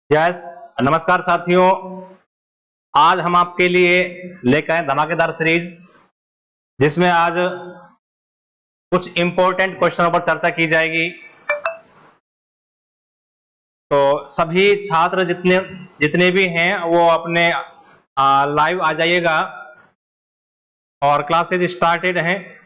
Yes, नमस्कार साथियों। आज हम आपके लिए लेकर आए धमाकेदार सीरीज, जिसमें आज कुछ इंपॉर्टेंट क्वेश्चनों पर चर्चा की जाएगी। तो सभी छात्र जितने जितने भी हैं वो अपने लाइव आ जाइएगा और क्लासेज स्टार्टेड हैं।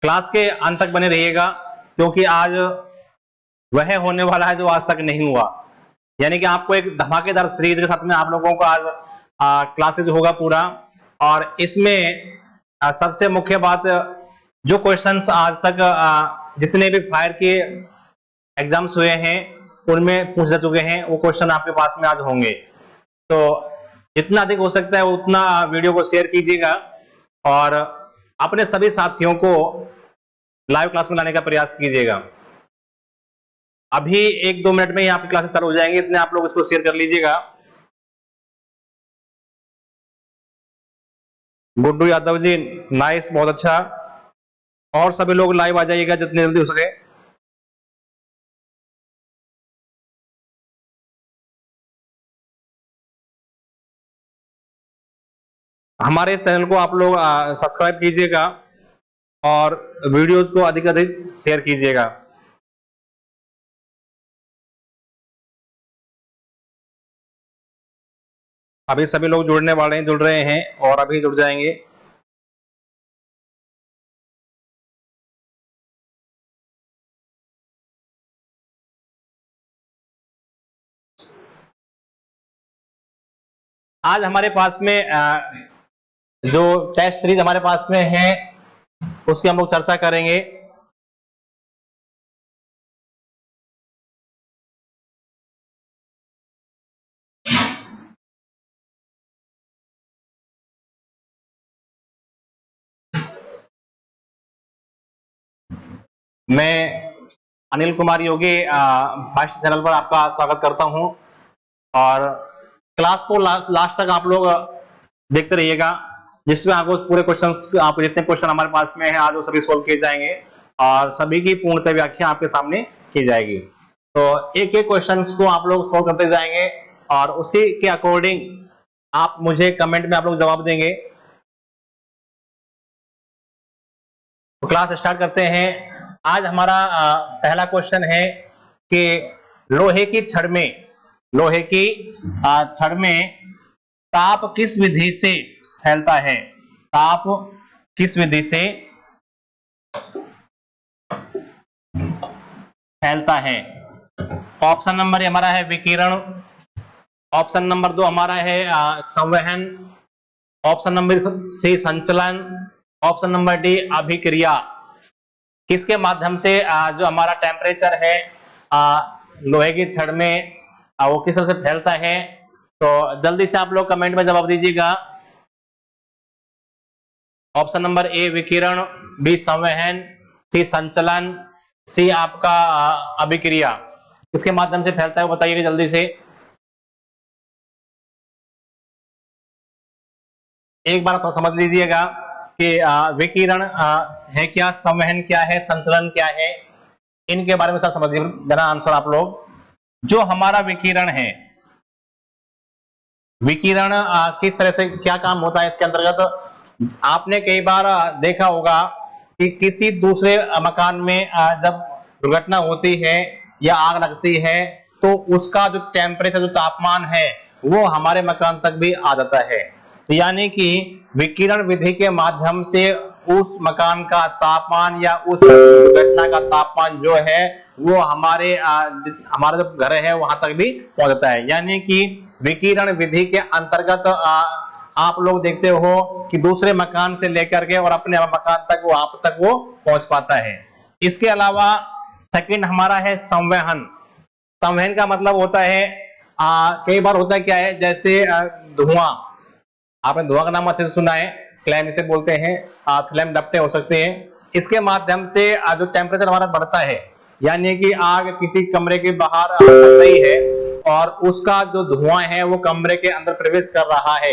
क्लास के अंत तक बने रहिएगा, क्योंकि आज वह होने वाला है जो आज तक नहीं हुआ। यानी कि आपको एक धमाकेदार सीरीज के साथ में आप लोगों को आज क्लासेज होगा पूरा। और इसमें सबसे मुख्य बात, जो क्वेश्चंस आज तक जितने भी फायर के एग्जाम्स हुए हैं उनमें पूछ जा चुके हैं, वो क्वेश्चन आपके पास में आज होंगे। तो जितना अधिक हो सकता है उतना वीडियो को शेयर कीजिएगा और अपने सभी साथियों को लाइव क्लास में लाने का प्रयास कीजिएगा। अभी 1-2 मिनट में ही आपकी क्लासेस चालू हो जाएंगे, इतने आप लोग इसको शेयर कर लीजिएगा। गुड्डू यादव जी, नाइस, बहुत अच्छा। और सभी लोग लाइव आ जाइएगा जितने जल्दी हो सके। हमारे इस चैनल को आप लोग सब्सक्राइब कीजिएगा और वीडियोस को अधिक अधिक शेयर कीजिएगा। अभी सभी लोग जुड़ने वाले हैं, जुड़ रहे हैं और अभी जुड़ जाएंगे। आज हमारे पास में जो टेस्ट सीरीज हमारे पास में है उसकी हम लोग चर्चा करेंगे। मैं अनिल कुमार योगी फास्ट चैनल पर आपका स्वागत करता हूं और क्लास को लास्ट तक आप लोग देखते रहिएगा, जिसमें आपको पूरे क्वेश्चंस, आप जितने क्वेश्चन हमारे पास में हैं आज वो सभी सोल्व किए जाएंगे और सभी की पूर्णतः व्याख्या आपके सामने की जाएगी। तो एक एक क्वेश्चंस को आप लोग सोल्व करते जाएंगे और उसी के अकॉर्डिंग आप मुझे कमेंट में आप लोग जवाब देंगे। तो क्लास स्टार्ट करते हैं। आज हमारा पहला क्वेश्चन है कि लोहे की छड़ में ताप किस विधि से फैलता है? ताप किस विधि से फैलता है? ऑप्शन नंबर हमारा है विकिरण, ऑप्शन नंबर 2 हमारा है संवहन, ऑप्शन नंबर सी संचलन, ऑप्शन नंबर डी अभिक्रिया। किसके माध्यम से जो हमारा टेम्परेचर है लोहे की छड़ में वो किस तरह से फैलता है? तो जल्दी से आप लोग कमेंट में जवाब दीजिएगा। ऑप्शन नंबर ए विकिरण, बी संवहन, सी संचलन, सी आपका अभिक्रिया। किसके माध्यम से फैलता है वो बताइएगा जल्दी से। एक बार तो समझ लीजिएगा कि विकिरण है क्या, संवहन क्या है, संचलन क्या है, इनके बारे में सब समझ लीजिए। देना आंसर आप लोग। जो हमारा विकिरण है, विकिरण किस तरह से क्या काम होता है इसके अंतर्गत, आपने कई बार देखा होगा कि किसी दूसरे मकान में जब दुर्घटना होती है या आग लगती है तो उसका जो टेम्परेचर, जो तापमान है वो हमारे मकान तक भी आ जाता है। तो यानी कि विकिरण विधि के माध्यम से उस मकान का तापमान या उस दुर्घटना का तापमान जो है वो हमारा जो घर है वहां तक भी पहुंचता है। यानी कि विकिरण विधि के अंतर्गत आप लोग देखते हो कि दूसरे मकान से लेकर के और अपने मकान तक वहां तक वो पहुंच पाता है। इसके अलावा सेकंड हमारा है संवहन। संवहन का मतलब होता है कई बार होता है क्या है, जैसे धुआं, आपने धुआं का नाम अच्छे से सुना है, फ्लेम इसे बोलते हैं, फ्लेम डपटे हो सकते हैं। इसके माध्यम से जो टेम्परेचर हमारा बढ़ता है, यानी कि आग किसी कमरे के बाहर लग रही है और उसका जो धुआं है वो कमरे के अंदर प्रवेश कर रहा है,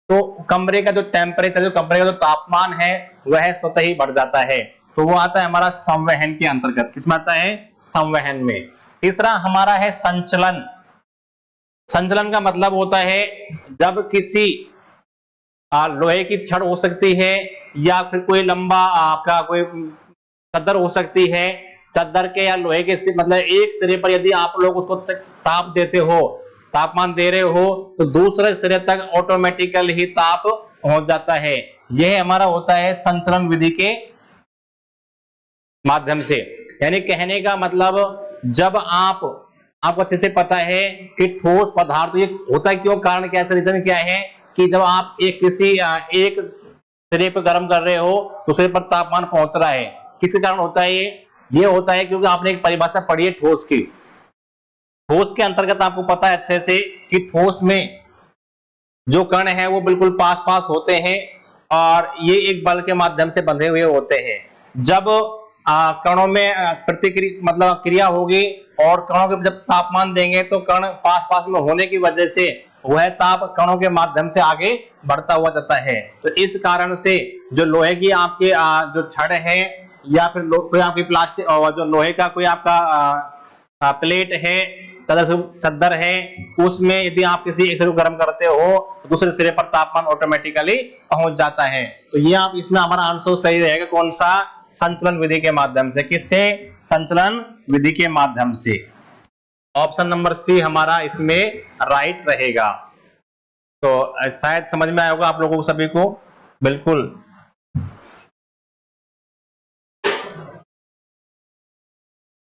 तो कमरे का जो टेम्परेचर, जो कमरे का जो तापमान है वह स्वतः ही बढ़ जाता है। तो वो आता है हमारा संवहन के अंतर्गत। किसमें आता है? संवहन में। तीसरा हमारा है संचलन। संचलन का मतलब होता है जब किसी लोहे की छड़ हो सकती है या फिर कोई लंबा आपका कोई चद्दर हो सकती है, चद्दर के या लोहे के मतलब एक सिरे पर यदि आप लोग उसको ताप देते हो, तापमान दे रहे हो, तो दूसरे सिरे तक ऑटोमेटिकली ही ताप पहुंच जाता है। यह हमारा होता है संचलन विधि के माध्यम से। यानी कहने का मतलब जब आपको अच्छे से पता है कि ठोस पदार्थ ये होता है क्यों, कारण क्या है, रीजन क्या है कि जब आप एक सिरे पर गर्म कर रहे हो दूसरे पर तापमान पहुंच रहा है, किसके कारण होता है ये होता है क्योंकि आपने एक परिभाषा पढ़ी है ठोस की। ठोस के अंतर्गत आपको पता है अच्छे से कि ठोस में जो कण है वो बिल्कुल पास पास होते हैं और ये एक बल के माध्यम से बंधे हुए होते हैं। जब कणों में प्रतिक्रिया मतलब क्रिया होगी और कणों के जब तापमान देंगे तो कण पास पास में होने की वजह से वह ताप कणों के माध्यम से आगे बढ़ता हुआ जाता है। तो इस कारण से जो लोहे की आपके जो छड़ है या फिर कोई आपकी प्लास्टिक और जो लोहे का कोई आपका प्लेट है, चद्दर है, उसमें यदि आप किसी एक सिरे को गर्म करते हो तो दूसरे सिरे पर तापमान ऑटोमेटिकली पहुंच जाता है। तो ये आप इसमें हमारा आंसर सही रहेगा कौन सा? संचलन विधि के माध्यम से। किससे? संचलन विधि के माध्यम से। ऑप्शन नंबर सी हमारा इसमें राइट रहेगा। तो शायद समझ में आया होगा आप लोगों को सभी को। बिल्कुल।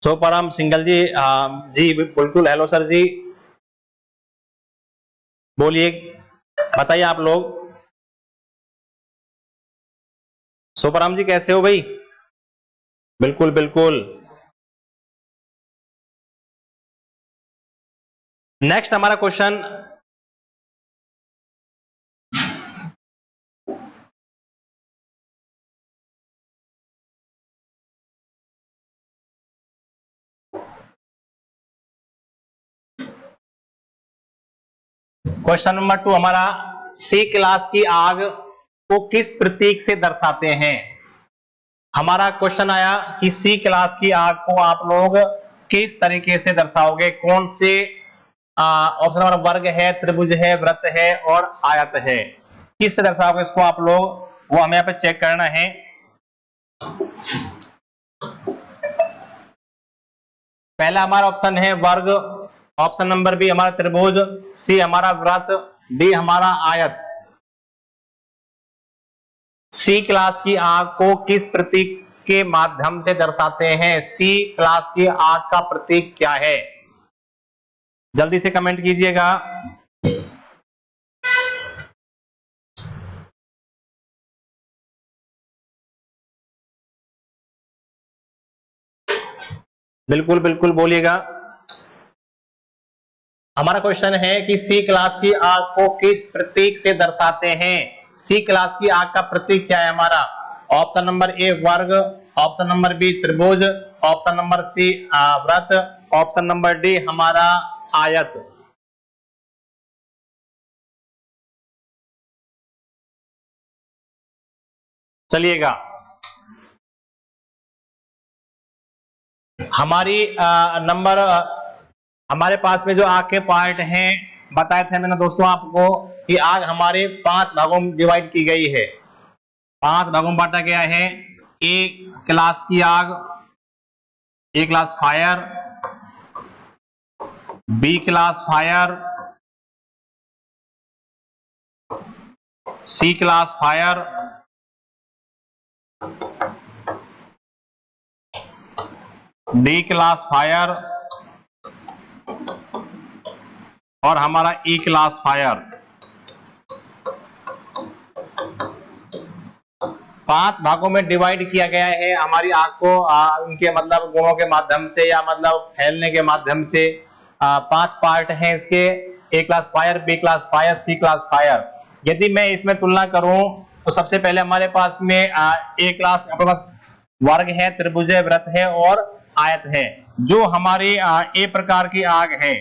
सोपाराम सिंगल जी, जी बिल्कुल। हेलो सर जी, बोलिए, बताइए आप लोग। सोपाराम जी कैसे हो भाई? बिल्कुल बिल्कुल। नेक्स्ट हमारा क्वेश्चन क्वेश्चन नंबर 2 हमारा, सी क्लास की आग को किस प्रतीक से दर्शाते हैं? हमारा क्वेश्चन आया कि सी क्लास की आग को आप लोग किस तरीके से दर्शाओगे, कौन से ऑप्शन नंबर वर्ग है, त्रिभुज है, वृत्त है और आयत है, किससे दर्शाओगे इसको आप लोग, वो हमें यहाँ पे चेक करना है। पहला हमारा ऑप्शन है वर्ग, ऑप्शन नंबर बी हमारा त्रिभुज, सी हमारा वृत्त, डी हमारा आयत। सी क्लास की आग को किस प्रतीक के माध्यम से दर्शाते हैं? सी क्लास की आग का प्रतीक क्या है? जल्दी से कमेंट कीजिएगा। बिल्कुल बिल्कुल बोलिएगा। हमारा क्वेश्चन है कि सी क्लास की आग को किस प्रतीक से दर्शाते हैं? सी क्लास की आग का प्रतीक क्या है हमारा? ऑप्शन नंबर ए वर्ग, ऑप्शन नंबर बी त्रिभुज, ऑप्शन नंबर सी वृत्त, ऑप्शन नंबर डी हमारा आयत। चलिएगा, हमारी नंबर हमारे पास में जो आग के पार्ट हैं बताए थे मैंने दोस्तों आपको कि आग हमारे 5 भागों में डिवाइड की गई है, 5 भागों में बांटा गया है। ए क्लास की आग, A class fire, B class fire, C class fire, D class fire और हमारा ई क्लास फायर। 5 भागों में डिवाइड किया गया है हमारी आग को उनके मतलब गुणों के माध्यम से या मतलब फैलने के माध्यम से। 5 पार्ट हैं इसके, A class fire, B class fire, C class fire. यदि मैं इसमें तुलना करूं तो सबसे पहले हमारे पास में ए क्लास अपने पास वर्ग है, त्रिभुज है, वृत्त है और आयत है। जो हमारी ए प्रकार की आग है,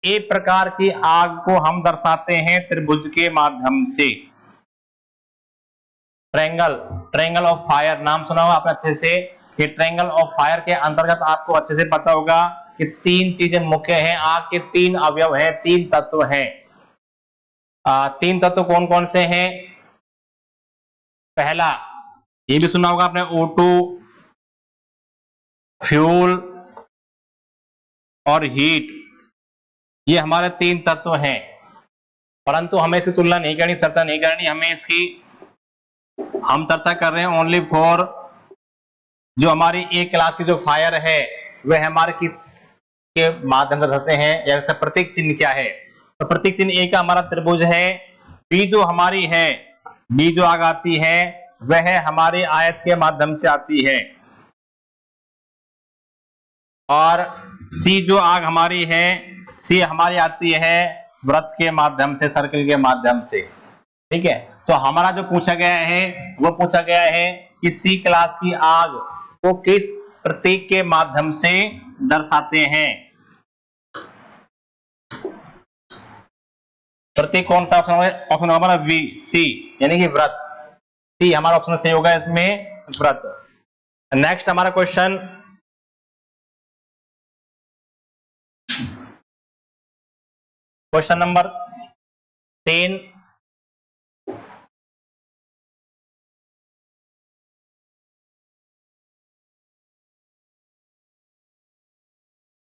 ए प्रकार की आग को हम दर्शाते हैं त्रिभुज के माध्यम से। ट्रायंगल, ट्रायंगल ऑफ फायर नाम सुना होगा आपने अच्छे से। कि ट्रायंगल ऑफ फायर के अंतर्गत आपको अच्छे से पता होगा कि तीन चीजें मुख्य हैं, आग के तीन अवयव हैं, तीन तत्व हैं। तीन तत्व कौन कौन से हैं? पहला, ये भी सुना होगा आपने, O2, फ्यूल और हीट, ये हमारे तीन तत्व हैं। परंतु हमें इसकी तुलना नहीं करनी, चर्चा नहीं करनी, हमें इसकी हम चर्चा कर रहे हैं ओनली फॉर जो हमारी एक क्लास की जो फायर है वह हमारे किस के माध्यम से दर्शाते हैं, या इसका प्रतीक चिन्ह क्या है? तो प्रतीक चिन्ह ए का हमारा त्रिभुज है। बी जो हमारी है, बी जो आग आती है वह हमारे आयत के माध्यम से आती है। और सी जो आग हमारी है, सी हमारी आती है वृत्त के माध्यम से, सर्कल के माध्यम से। ठीक है, तो हमारा जो पूछा गया है वो पूछा गया है कि सी क्लास की आग को किस प्रतीक के माध्यम से दर्शाते हैं। प्रतीक कौन सा ऑप्शन होगा? ऑप्शन हमारा वी, सी, यानी कि व्रत। सी हमारा ऑप्शन सही होगा इसमें, व्रत। नेक्स्ट हमारा क्वेश्चन, क्वेश्चन नंबर 3।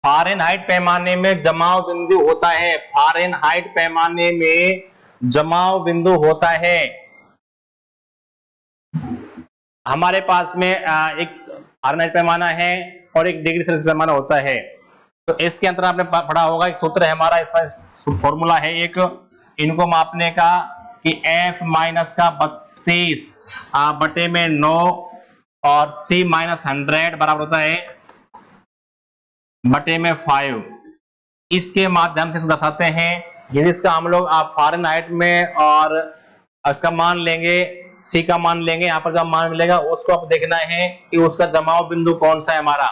फ़ारेनहाइट पैमाने में जमाव बिंदु होता है। फ़ारेनहाइट पैमाने में जमाव बिंदु होता है। हमारे पास में एक फ़ारेनहाइट पैमाना है और एक डिग्री सेल्सियस पैमाना होता है। तो इसके अंतर आपने पढ़ा होगा, एक सूत्र है हमारा, इसका फॉर्मूला है एक इनको मापने का कि F माइनस का 32 बटे में 9 और C माइनस 100 बराबर होता है बटे में 5। इसके माध्यम से दर्शाते हैं। यदि इसका हम लोग आप फ़ारेनहाइट में और इसका मान लेंगे, सी का मान लेंगे, यहाँ पर जो मान मिलेगा उसको आप देखना है कि उसका जमाव बिंदु कौन सा है हमारा,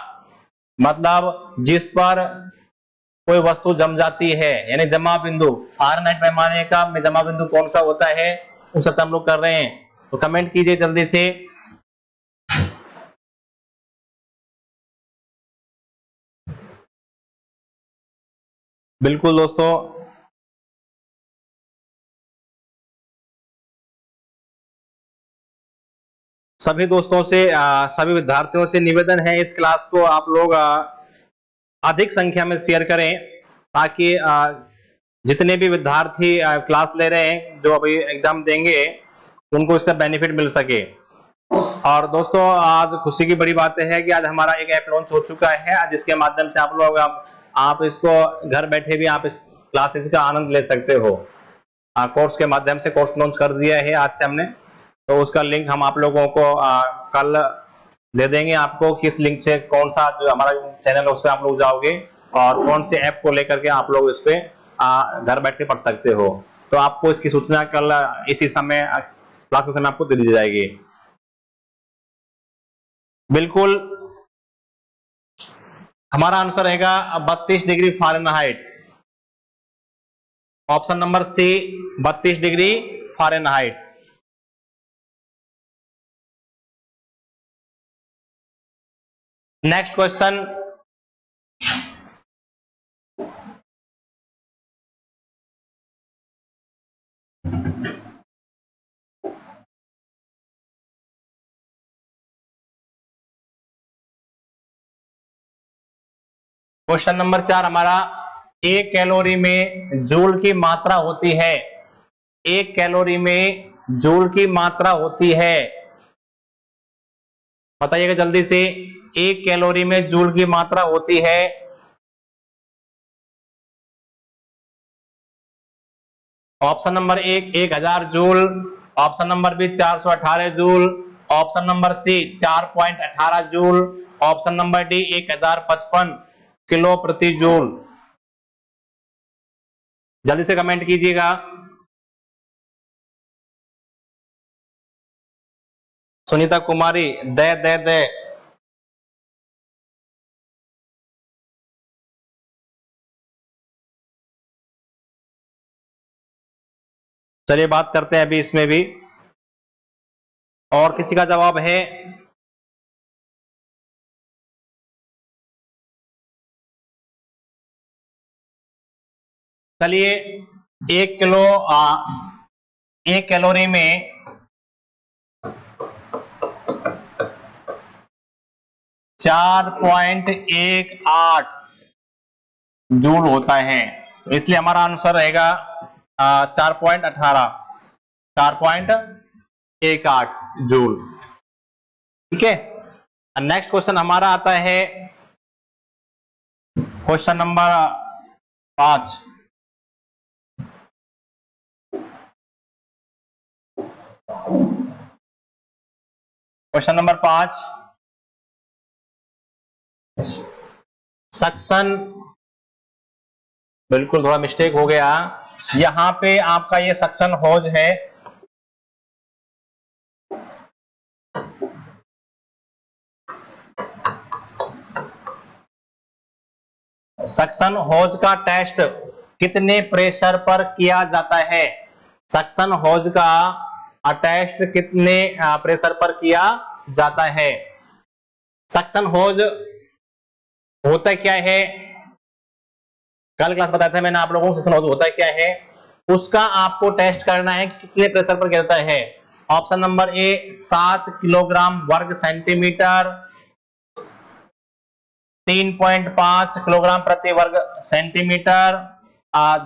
मतलब जिस पर कोई वस्तु जम जाती है, यानी जमाव बिंदु। फ़ारेनहाइट पैमाने का में जमाव बिंदु कौन सा होता है उस हम लोग कर रहे हैं। तो कमेंट कीजिए जल्दी से। बिल्कुल दोस्तों, सभी दोस्तों से सभी विद्यार्थियों से निवेदन है इस क्लास को आप लोग अधिक संख्या में शेयर करें, ताकि जितने भी विद्यार्थी क्लास ले रहे हैं जो अभी एग्जाम देंगे उनको इसका बेनिफिट मिल सके। और दोस्तों, आज खुशी की बड़ी बात है कि आज हमारा एक ऐप लॉन्च हो चुका है, जिसके माध्यम से आप लोग आप इसको घर बैठे भी आप इस क्लासेस का आनंद ले सकते हो। कोर्स के माध्यम से कोर्स लॉन्च कर दिया है आज से हमने, तो उसका लिंक हम आप लोगों को कल दे देंगे आपको, किस लिंक से कौन सा जो हमारा चैनल है उस पर आप लोग जाओगे और कौन से ऐप को लेकर के आप लोग इस पे घर बैठ के पढ़ सकते हो। तो आपको इसकी सूचना कल इसी समय क्लास के समय आपको दे दी जाएगी। बिल्कुल, हमारा आंसर रहेगा 32 degree Fahrenheit. Option number C, 32 degree Fahrenheit. Next question, question number 4 हमारा, एक कैलोरी में जूल की मात्रा होती है। एक कैलोरी में जूल की मात्रा होती है, बताइएगा जल्दी से। एक कैलोरी में जूल की मात्रा होती है। Option number 1 1000 joule, option number B 418 joule, option number C 4.18 joule, option number D 1055 kilo प्रति जूल। जल्दी से कमेंट कीजिएगा। सुनीता कुमारी, दे दे दे। चलिए बात करते हैं अभी इसमें भी। और किसी का जवाब है? चलिए, 1 किलो 1 कैलोरी में 4.18 जूल होता है, तो इसलिए हमारा आंसर रहेगा 4.18 जूल। ठीक है, नेक्स्ट क्वेश्चन हमारा आता है question number 5। Question number 5, suction, बिल्कुल थोड़ा मिस्टेक हो गया यहां पे, आपका ये सक्शन होज है। सक्शन होज का टेस्ट कितने प्रेशर पर किया जाता है? सक्शन होज का टेस्ट कितने प्रेशर पर किया जाता है? सक्शन होज होता क्या है? कल क्लास बताया था मैंने आप लोगों को, सक्शन होज होता क्या है, उसका आपको टेस्ट करना है कितने प्रेशर पर किया जाता है। ऑप्शन नंबर ए 7 किलोग्राम वर्ग सेंटीमीटर, 3.5 किलोग्राम प्रति वर्ग सेंटीमीटर,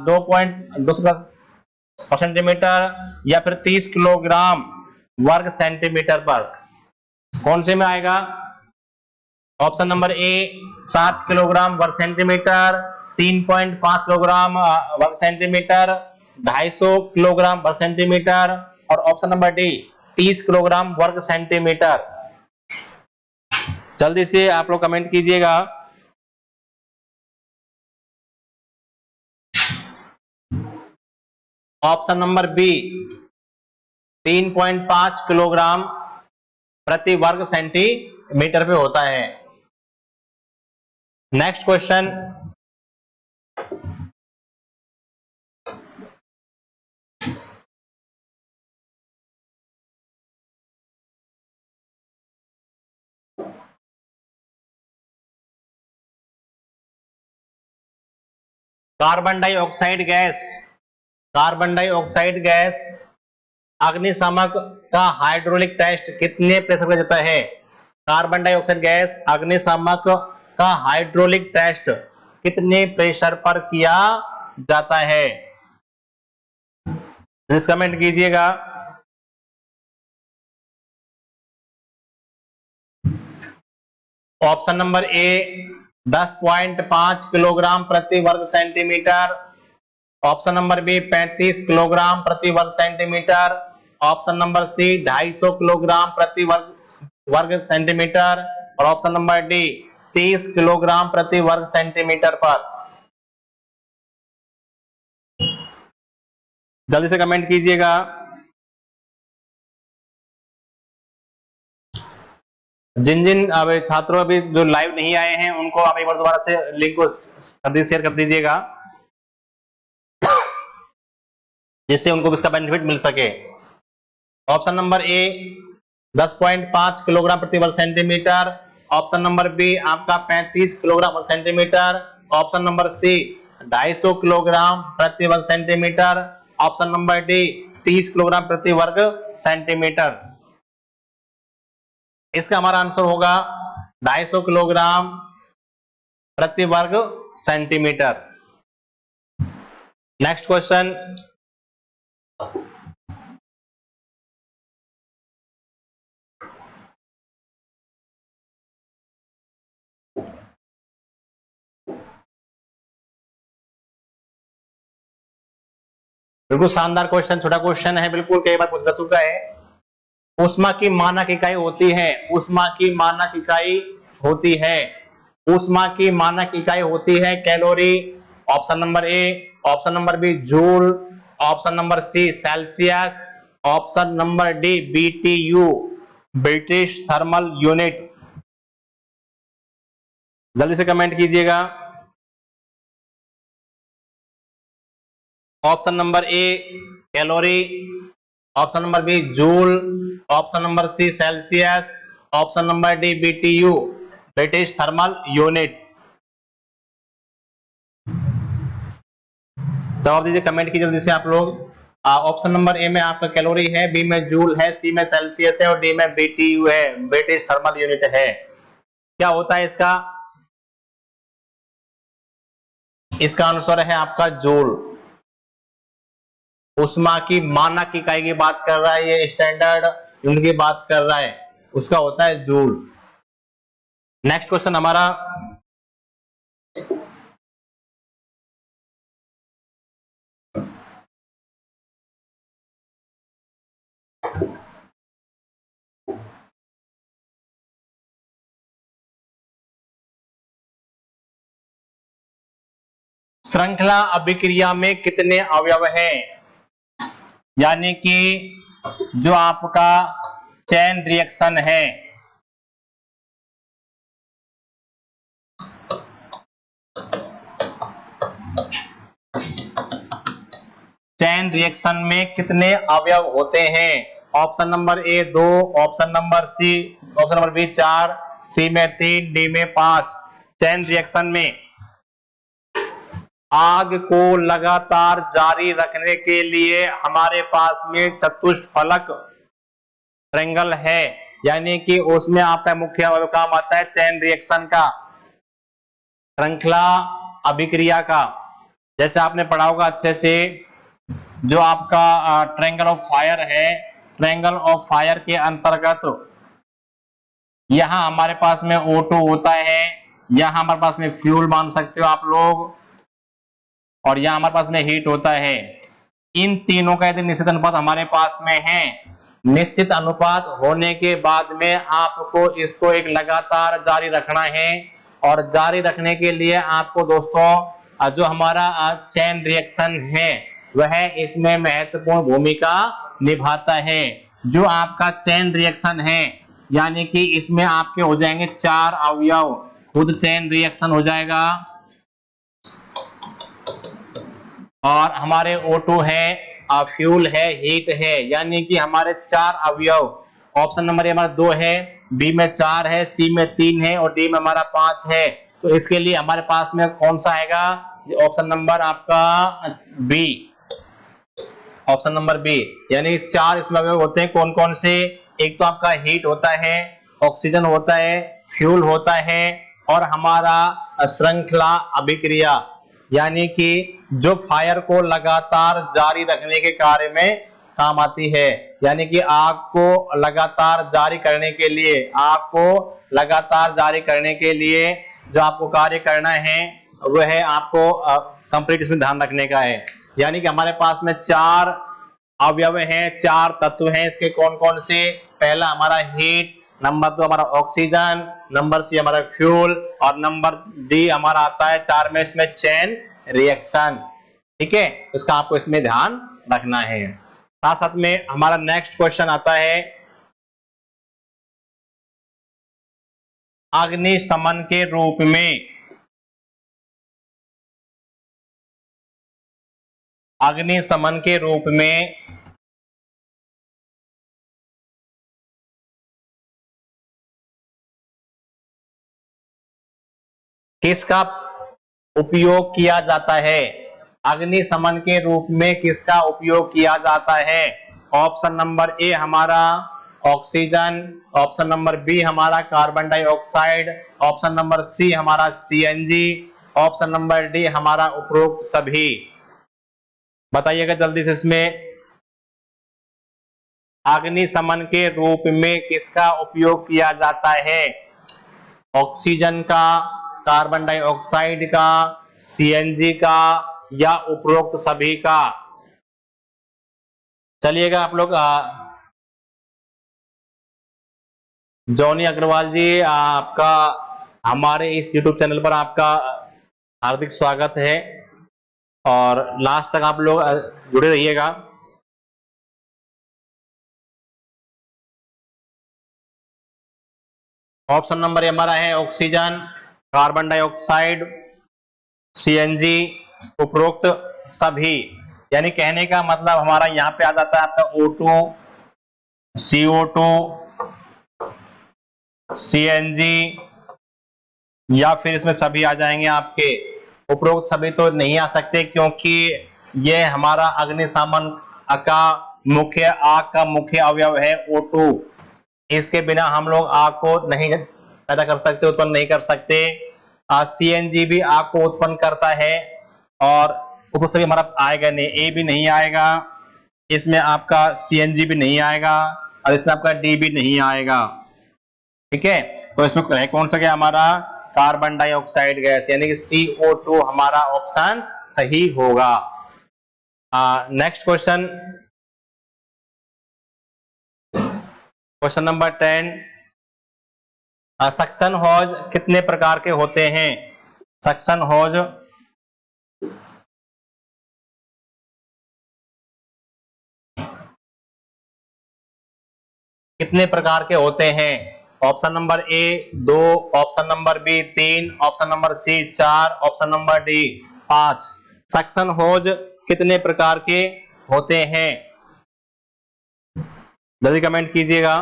2.2 सेंटीमीटर, या फिर 30 किलोग्राम वर्ग सेंटीमीटर पर। कौन से में आएगा? ऑप्शन नंबर ए 7 किलोग्राम वर्ग सेंटीमीटर, 3.5 किलोग्राम वर्ग सेंटीमीटर, 250 किलोग्राम वर्ग सेंटीमीटर, और ऑप्शन नंबर डी 30 किलोग्राम वर्ग सेंटीमीटर। जल्दी से आप लोग कमेंट कीजिएगा। ऑप्शन नंबर बी 3.5 किलोग्राम प्रति वर्ग सेंटीमीटर पे होता है। Next question, carbon dioxide gas, carbon dioxide gas अग्निशामक का हाइड्रोलिक टेस्ट कितने प्रेशर पर जाता है? कार्बन डाइऑक्साइड गैस अग्निशामक का हाइड्रोलिक टेस्ट कितने प्रेशर पर किया जाता है? प्लीज कमेंट कीजिएगा। ऑप्शन नंबर ए 10.5 किलोग्राम प्रति वर्ग centimetre, option number B 35 kilogram प्रति वर्ग centimetre, option number C 250 kilogram प्रति वर्ग सेंटीमीटर, और ऑप्शन नंबर डी 30 किलोग्राम प्रति वर्ग सेंटीमीटर पर। जल्दी से कमेंट कीजिएगा। जिन जिन छात्रों अभी जो लाइव नहीं आए हैं उनको आप एक बार दोबारा से लिंक को शेयर कर दीजिएगा, जिससे उनको इसका बेनिफिट मिल सके। ऑप्शन नंबर ए 10.5 किलोग्राम प्रति वर्ग सेंटीमीटर, ऑप्शन नंबर बी आपका 35 किलोग्राम प्रति centimetre, option number C 250 kilogram प्रति वर्ग centimetre, option number D 30 kilogram प्रति वर्ग सेंटीमीटर। इसका हमारा आंसर होगा 250 किलोग्राम प्रति वर्ग सेंटीमीटर। नेक्स्ट क्वेश्चन, बिल्कुल शानदार क्वेश्चन, छोटा क्वेश्चन है, बिल्कुल कई बार पूछा चुका है। ऊष्मा की मानक इकाई होती है, ऊष्मा की मानक इकाई होती है, ऊष्मा की मानक इकाई होती है calorie. Option number A, option number B joule, option number C Celsius, option number D BTU British thermal unit. जल्दी से कमेंट कीजिएगा। Option number A calorie, option number B joule, option number C Celsius, option number D BTU British thermal unit. जवाब दीजिए, comment कीजिए जल्दी से आप लोग। ऑप्शन नंबर ए में आपका कैलोरी है, बी में जूल है, सी में सेल्सियस है और डी में बीटीयू है, ब्रिटिश थर्मल यूनिट है। क्या होता है इसका? इसका आंसर है आपका जूल। उष्मा की मानक इकाई की बात कर रहा है, ये स्टैंडर्ड यूनिट की बात कर रहा है, उसका होता है जूल। नेक्स्ट क्वेश्चन हमारा, श्रृंखला अभिक्रिया में कितने अवयव हैं? यानी कि जो आपका चेन रिएक्शन है, चेन रिएक्शन में कितने अवयव होते हैं? Option number A 2, option number C, option number B 4, C में 3, डी में 5। चेन रिएक्शन में आग को लगातार जारी रखने के लिए हमारे पास में चतुष्फलक ट्रायंगल है, यानी कि उसमें आपका मुख्य काम आता है चेन रिएक्शन का, श्रृंखला अभिक्रिया का। जैसे आपने पढ़ा होगा अच्छे से, जो आपका ट्रायंगल ऑफ फायर है, ट्रायंगल ऑफ फायर के अंतर्गत यहां हमारे पास में O2 होता है, यहां हमारे पास में फ्यूल मान सकते हो आप लोग, और यहां हमारे पास में हीट होता है। इन तीनों का यदि निश्चित अनुपात हमारे पास में है, निश्चित अनुपात होने के बाद में आपको इसको एक लगातार जारी रखना है, और जारी रखने के लिए आपको दोस्तों जो हमारा चेन रिएक्शन है वह इसमें महत्वपूर्ण भूमिका निभाता है। जो आपका चेन रिएक्शन है, यानी कि इसमें आपके हो जाएंगे 4 अवयव, खुद चेन रिएक्शन हो जाएगा, और हमारे O2 है, फ्यूल है, हीट है, यानी कि हमारे 4 अवयव। ऑप्शन नंबर ए हमारा 2 है, बी में 4 है, सी में 3 है और डी में हमारा 5 है। तो इसके लिए हमारे पास में कौन सा आएगा? ऑप्शन नंबर आपका बी, ऑप्शन नंबर बी, यानी 4 इसमें अवयव होते हैं। कौन कौन से? एक तो आपका हीट होता है, ऑक्सीजन होता है, फ्यूल होता है, और हमारा श्रृंखला अभिक्रिया, यानी कि जो फायर को लगातार जारी रखने के कार्य में काम आती है। यानी कि आग को लगातार जारी करने के लिए, आग को लगातार जारी करने के लिए जो आपको कार्य करना है वह है आपको कंप्लीट इसमें ध्यान रखने का है। यानी कि हमारे पास में 4 अवयव हैं, 4 तत्व हैं। इसके कौन कौन से? पहला हमारा हीट, नंबर 2 हमारा ऑक्सीजन, नंबर सी हमारा फ्यूल, और नंबर डी हमारा आता है 4 में इसमें चेन रिएक्शन। ठीक है, इसका आपको इसमें ध्यान रखना है। साथ साथ में हमारा नेक्स्ट क्वेश्चन आता है, अग्निशमन के रूप में, अग्निशमन के रूप में किसका उपयोग किया जाता है? अग्निशमन के रूप में किसका उपयोग किया जाता है? ऑप्शन नंबर ए हमारा ऑक्सीजन, ऑप्शन नंबर बी हमारा carbon dioxide, option number C हमारा सीएनजी, ऑप्शन नंबर डी हमारा उपरोक्त सभी। बताइएगा जल्दी से, इसमें अग्निशमन के रूप में किसका उपयोग किया जाता है? ऑक्सीजन का, कार्बन डाइऑक्साइड का, सीएनजी का, या उपरोक्त सभी का? चलिएगा आप लोग, जॉनी अग्रवाल जी, आपका हमारे इस YouTube चैनल पर आपका हार्दिक स्वागत है, और लास्ट तक आप लोग जुड़े रहिएगा। ऑप्शन नंबर ए हमारा है ऑक्सीजन, कार्बन डाइऑक्साइड, सीएनजी, उपरोक्त सभी, यानी कहने का मतलब हमारा यहाँ पे आ जाता है आपका O2, CO2, CNG, या फिर इसमें सभी आ जाएंगे आपके। उपरोक्त सभी तो नहीं आ सकते क्योंकि ये हमारा अग्निशमन का मुख्य आग का मुख्य अवयव है O2। इसके बिना हम लोग आग को नहीं पैदा कर सकते, उत्पन्न नहीं कर सकते। CNG भी आग को उत्पन्न करता है और उपरोक्त सभी हमारा आएगा नहीं, A भी नहीं आएगा, इसमें आपका CNG भी नहीं आएगा और इसमें आपका D भी नहीं आएगा। ठीक है, तो इसमें कौन सा गया हमारा कार्बन डाइऑक्साइड गैस, यानी कि CO2 हमारा ऑप्शन सही होगा। Next question, question number 10, suction hose कितने प्रकार के होते हैं? सक्शन होज कितने प्रकार के होते हैं? Option number A 2, option number B 3, option number C 4, option number D 5। Suction hose कितने प्रकार के होते हैं? जल्दी कमेंट कीजिएगा।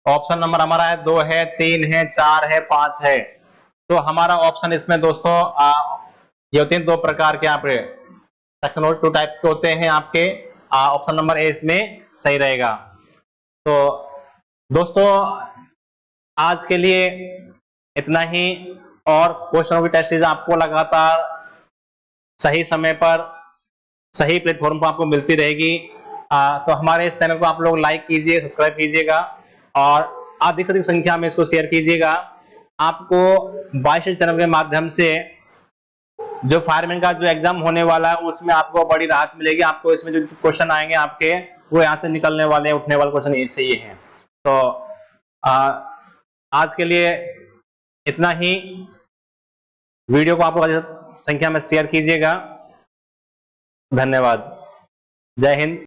ऑप्शन नंबर हमारा है 2 है, 3 है, 4 है, 5 है। तो हमारा ऑप्शन इसमें दोस्तों ये होते हैं 2 प्रकार के। यहाँ पे सेक्शन होज 2 टाइप्स के होते हैं आपके। ऑप्शन नंबर ए इसमें सही रहेगा। तो दोस्तों आज के लिए इतना ही, और क्वेश्चनों की टेस्ट सीरीज आपको लगातार सही समय पर सही प्लेटफॉर्म पर आपको मिलती रहेगी। तो हमारे इस चैनल को आप लोग लाइक कीजिए, सब्सक्राइब कीजिएगा और अधिक से अधिक संख्या में इसको शेयर कीजिएगा। आपको 22 चैनल के माध्यम से जो फायरमैन का जो एग्जाम होने वाला है उसमें आपको बड़ी राहत मिलेगी। आपको इसमें जो क्वेश्चन आएंगे आपके, वो यहाँ से निकलने वाले, उठने वाले क्वेश्चन इससे ये हैं। तो आज के लिए इतना ही। वीडियो को आप लोग अधिक संख्या में शेयर कीजिएगा। धन्यवाद। जय हिंद।